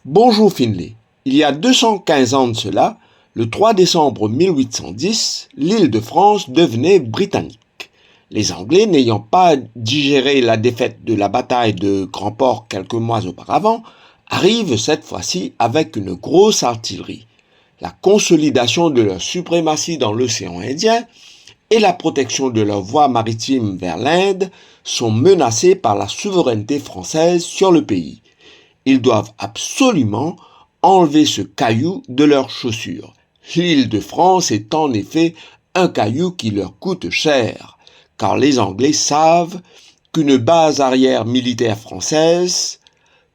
Bonjour Finlay. Il y a 215 ans de cela, le 3 décembre 1810, l'île de France devenait britannique. Les Anglais, n'ayant pas digéré la défaite de la bataille de Grand-Port quelques mois auparavant, arrivent cette fois-ci avec une grosse artillerie. La consolidation de leur suprématie dans l'océan Indien et la protection de leur voie maritime vers l'Inde sont menacées par la souveraineté française sur le pays. Ils doivent absolument enlever ce caillou de leurs chaussures. L'île de France est en effet un caillou qui leur coûte cher, car les Anglais savent qu'une base arrière militaire française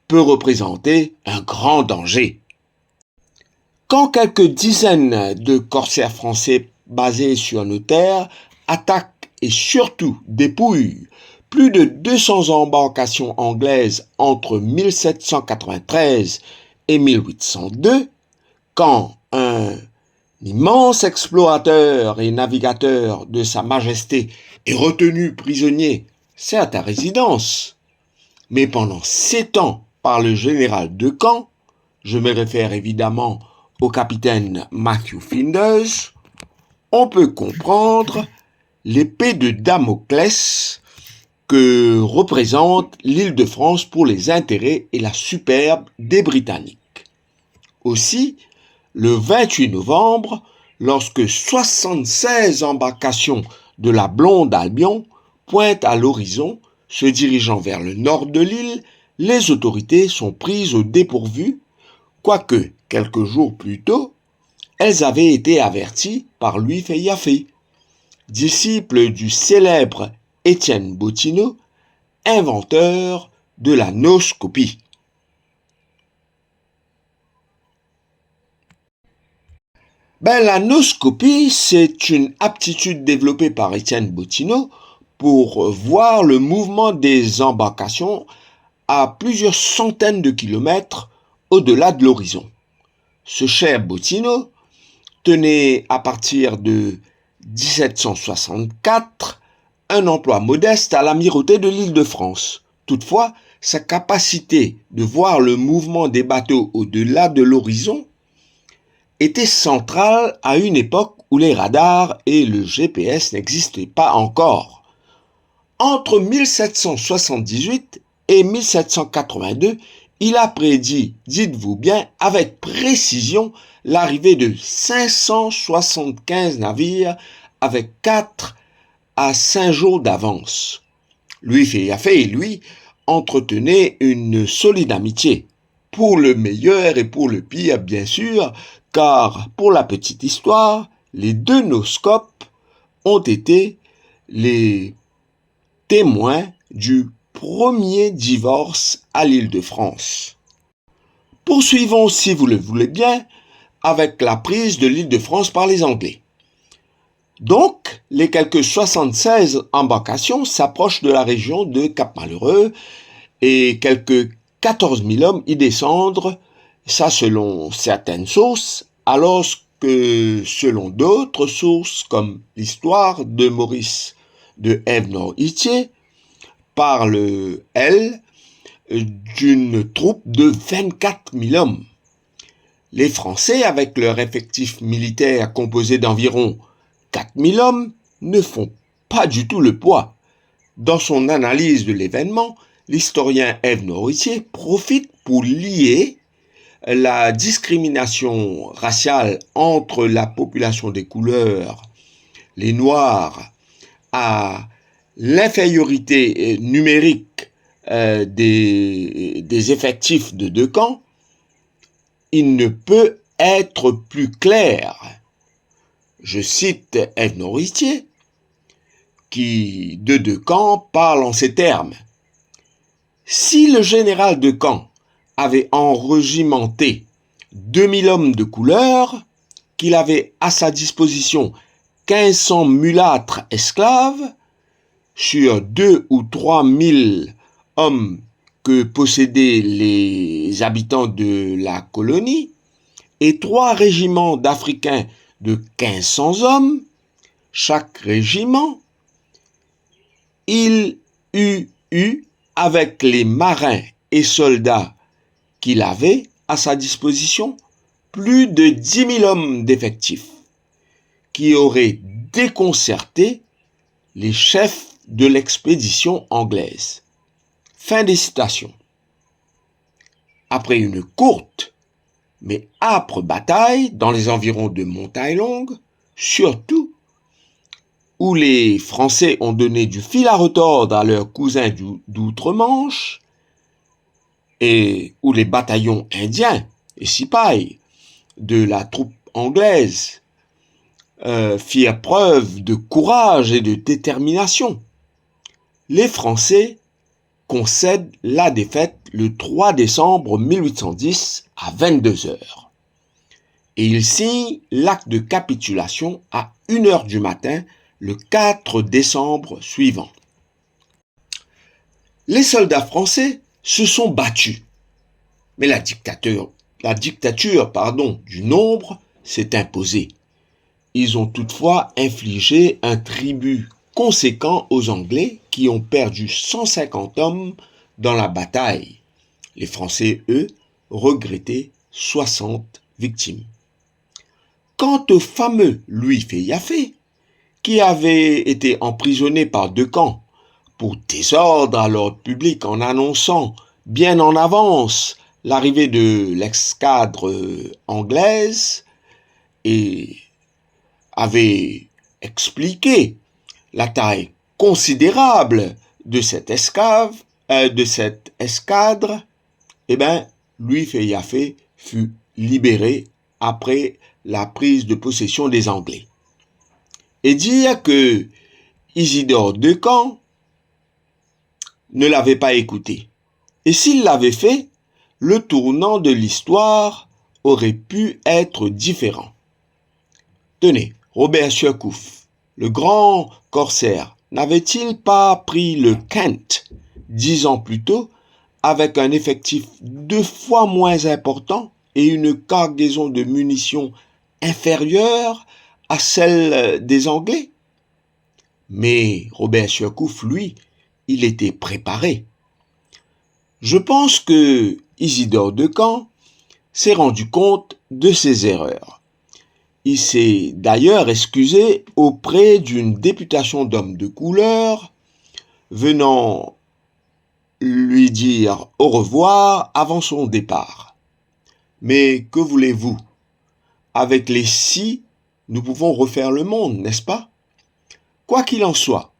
peut représenter un grand danger. Quand quelques dizaines de corsaires français basés sur nos terres attaquent et surtout dépouillent plus de 200 embarcations anglaises entre 1793 et 1802, quand un immense explorateur et navigateur de Sa Majesté est retenu prisonnier, certes à résidence, mais pendant 7 ans par le général de Camp, je me réfère évidemment au capitaine Matthew Flinders, on peut comprendre l'épée de Damoclès que représente l'île de France pour les intérêts et la superbe des Britanniques. Aussi, le 28 novembre, lorsque 76 embarcations de la Blonde Albion pointent à l'horizon, se dirigeant vers le nord de l'île, les autorités sont prises au dépourvu, quoique, quelques jours plus tôt, elles avaient été averties par Louis Feillaphé, disciple du célèbre Étienne Bottineau, inventeur de la noscopie. La noscopie, c'est une aptitude développée par Étienne Bottineau pour voir le mouvement des embarcations à plusieurs centaines de kilomètres au-delà de l'horizon. Ce cher Bottineau tenait à partir de 1764 un emploi modeste à l'amirauté de l'île de France. Toutefois, sa capacité de voir le mouvement des bateaux au-delà de l'horizon était centrale à une époque où les radars et le GPS n'existaient pas encore. Entre 1778 et 1782, il a prédit, dites-vous bien, avec précision, l'arrivée de 575 navires avec 4 à 5 jours d'avance. Louis Feillaphé et lui entretenaient une solide amitié, pour le meilleur et pour le pire bien sûr, car pour la petite histoire, les deux noscopes ont été les témoins du premier divorce à l'île de France. Poursuivons, si vous le voulez bien, avec la prise de l'île de France par les Anglais. Donc, les quelques 76 embarcations s'approchent de la région de Cap-Malheureux et quelques 14 000 hommes y descendent, ça selon certaines sources, alors que selon d'autres sources, comme l'histoire de Maurice de Ève-Noirmoutier, parle, elle, d'une troupe de 24 000 hommes. Les Français, avec leur effectif militaire composé d'environ 4 000 hommes, ne font pas du tout le poids. Dans son analyse de l'événement, l'historien Ève-Noirmoutier profite pour lier la discrimination raciale entre la population des couleurs, les Noirs, à l'infériorité numérique des effectifs de deux camps. Il ne peut être plus clair. Je cite Ève-Noirmoutier, qui, de Decamps, parle en ces termes. Si le général Decamps avait enregimenté 2000 hommes de couleur, qu'il avait à sa disposition 1500 mulâtres esclaves, sur 2 ou 3 000 hommes que possédaient les habitants de la colonie, et 3 régiments d'Africains de 1500 hommes, chaque régiment, il eût eu, avec les marins et soldats qu'il avait, à sa disposition plus de 10 000 hommes d'effectifs qui auraient déconcerté les chefs de l'expédition anglaise. Fin des citations. Après une courte mais âpre bataille dans les environs de Montaillongue, surtout où les Français ont donné du fil à retordre à leurs cousins d'outre-Manche et où les bataillons indiens et cipayes de la troupe anglaise firent preuve de courage et de détermination, les Français concèdent la défaite le 3 décembre 1810 à 22 heures. Et ils signent l'acte de capitulation à 1 heure du matin le 4 décembre suivant. Les soldats français se sont battus, mais la dictature du nombre s'est imposée. Ils ont toutefois infligé un tribut conséquent aux Anglais qui ont perdu 150 hommes dans la bataille. Les Français, eux, regrettaient 60 victimes. Quant au fameux Louis Feillaphé, qui avait été emprisonné par Decamps pour désordre à l'ordre public en annonçant bien en avance l'arrivée de l'escadre anglaise et avait expliqué la taille considérable de cette escadre, Louis Feillaphé fut libéré après la prise de possession des Anglais. Et dire que Isidore Decamps ne l'avait pas écouté. Et s'il l'avait fait, le tournant de l'histoire aurait pu être différent. Tenez, Robert Surcouf, le grand corsaire, n'avait-il pas pris le Kent 10 ans plus tôt avec un effectif 2 fois moins important et une cargaison de munitions inférieure à celle des Anglais? Mais Robert Surcouf, lui, il était préparé. Je pense que Isidore Decamps s'est rendu compte de ses erreurs. Il s'est d'ailleurs excusé auprès d'une députation d'hommes de couleur venant lui dire au revoir avant son départ. Mais que voulez-vous? Avec les si, nous pouvons refaire le monde, n'est-ce pas? Quoi qu'il en soit,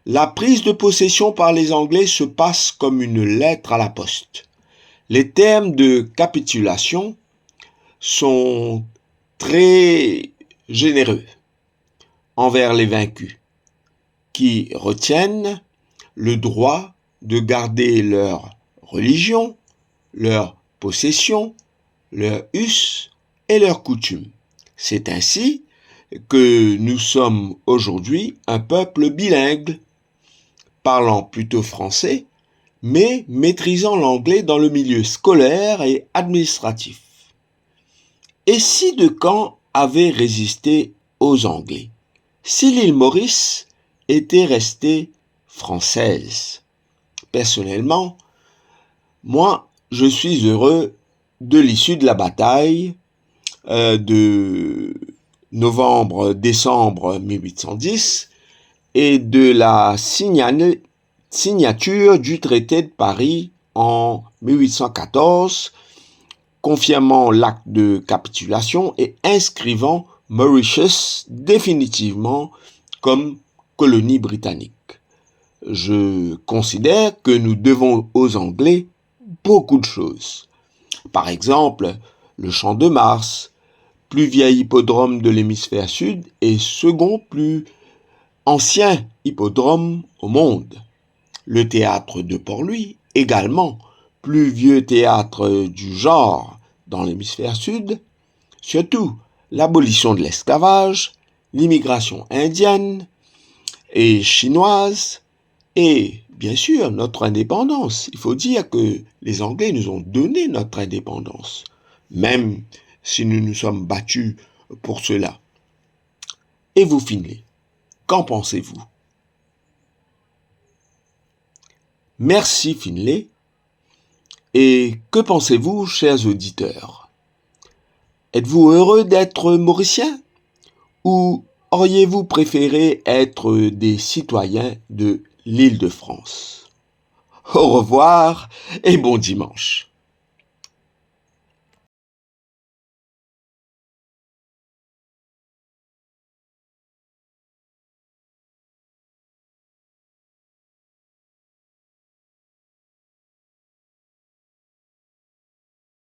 la prise de possession par les Anglais se passe comme une lettre à la poste. Les termes de capitulation sont très généreux envers les vaincus, qui retiennent le droit de garder leur religion, leur possession, leur us et leurs coutumes. C'est ainsi que nous sommes aujourd'hui un peuple bilingue, parlant plutôt français, mais maîtrisant l'anglais dans le milieu scolaire et administratif. Et si Decamps avait résisté aux Anglais, si l'île Maurice était restée française? Personnellement, moi, je suis heureux de l'issue de la bataille de novembre-décembre 1810 et de la signature du traité de Paris en 1814, confirmant l'acte de capitulation et inscrivant Mauritius définitivement comme colonie britannique. Je considère que nous devons aux Anglais beaucoup de choses. Par exemple, le Champ de Mars, plus vieil hippodrome de l'hémisphère sud et second plus ancien hippodrome au monde. Le théâtre de Port-Louis, également plus vieux théâtre du genre dans l'hémisphère sud. Surtout, l'abolition de l'esclavage, l'immigration indienne et chinoise, et bien sûr notre indépendance. Il faut dire que les Anglais nous ont donné notre indépendance, même si nous nous sommes battus pour cela. Et vous, Finlay, qu'en pensez-vous? Merci, Finlay. Et que pensez-vous, chers auditeurs? Êtes-vous heureux d'être Mauricien? Ou auriez-vous préféré être des citoyens de l'Île-de-France? Au revoir et bon dimanche.